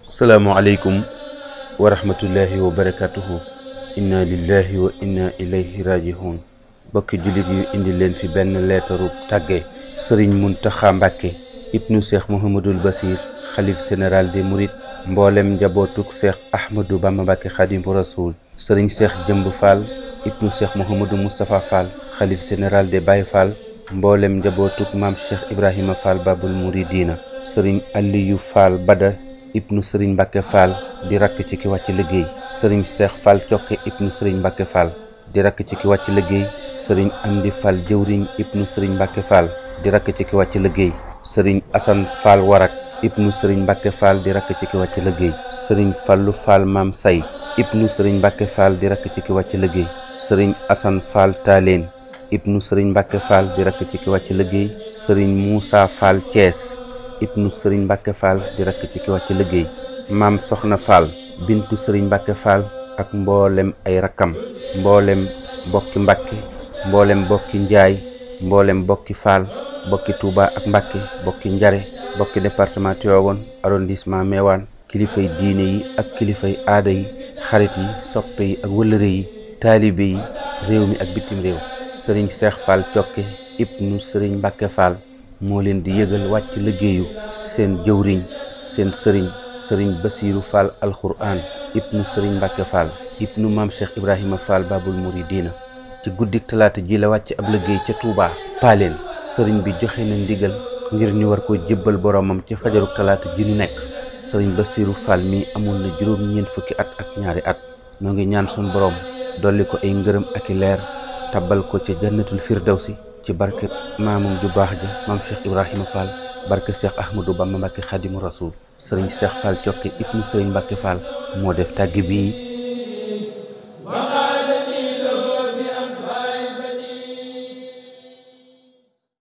salaamaaleykum wa rahmatullahi wa barakatuhu. inna lillahi wa inna ilayhi rajihun. bokki jullit yu indi leen fi benn leetaru tàgge sëriñ Muntaxa Mbàkke ibnu Cheikh Mouhamadul Basir xalif général des mourides, mboolem njabootuk Cheikh Ahmadou Bamba Mbàkke Xaadimu Rasuul, sëriñ Cheikh Jëmb Fall ibnu Cheikh Mouhamadou Moustapha Fall xalif général des Baye Fall, mboolem njabootuk maam Cheikh Ibrahima Fall Babul Mouridina, sëriñ Aliyu Fall Bada ibnu sëriñ Mbàkke Fall di rakk ci ki wàcc liggéey, sëriñ Cheikh Fall Cokke ibnu sëriñ Mbàkke Fall di rakk ci ki wàcc liggéey, sëriñ Amdi Fall jëwriñ ibnu sëriñ Mbàkke Fall di rakk ci ki wàcc liggéey, sëriñ Asan Fall Warak ibnu sëriñ Mbàkke Fall di rakk ci ki wàcc liggéey, sëriñ Fallu Fall Maam Say ibnu sëriñ Mbàkke Fall di rakk ci ki wàcc liggéey, sëriñ Asan Fall Taaleen ibnu sëriñ Mbàkke Fall di rakk ci ki wàcc liggéey, sëriñ Muusa Fall Thiès ibnu sëriñ Mbàkke Fall di rakk ci ki wàcc liggéey, maam Soxna Fall bintu sëriñ Mbàkke Fall ak mboolem ay rakkam, mboolem bokki Mbàkke, mboolem bokki Njaay, mboolem bokki Fall, bokki Touba ak Mbàkke, bokki Njare, bokki département Tivaouane arrondissement Meewaan, kilifay diine yi ak kilifay aada yi, xarit yi, soppe yi ak wëllëre yi, taalibe yi, réew mi ak bitim réew. sëriñ Cheikh Fall Cokke ibnu sëriñ Mbàkke Fall moo leen di yëgal wàcc liggéeyu seen jëwriñ, seen sëriñ Basiiru Fall alxuraan ibnu sëriñ Mbàkke Fall ibnu maam Cheikh Ibrahima Fall Babul Mouridina. ci guddik talaata ji la wàcc ab liggéey ca Touba Paaleen. sëriñ bi joxe na ndigal ngir ñu war ko jébbal boromam ci fajaruk talaata ji ñu nekk. sëriñ Basiiru Fall mi amoon na juróom-ñeent fukki at ak ñaari at. noo ngi ñaan sun borom dolli ko ay ngërëm ak i leer, tabbal ko ca jannatul firdawsi ci barke maamam ju baax ja maam Cheikh Ibrahima Fall, barke Cheikh Ahmadou Bamba Mbàkke Xaadimu Rasuul. sëriñ Cheikh Fall Cokke ibnu sëriñ Mbàkke Fall moo def tàgg bii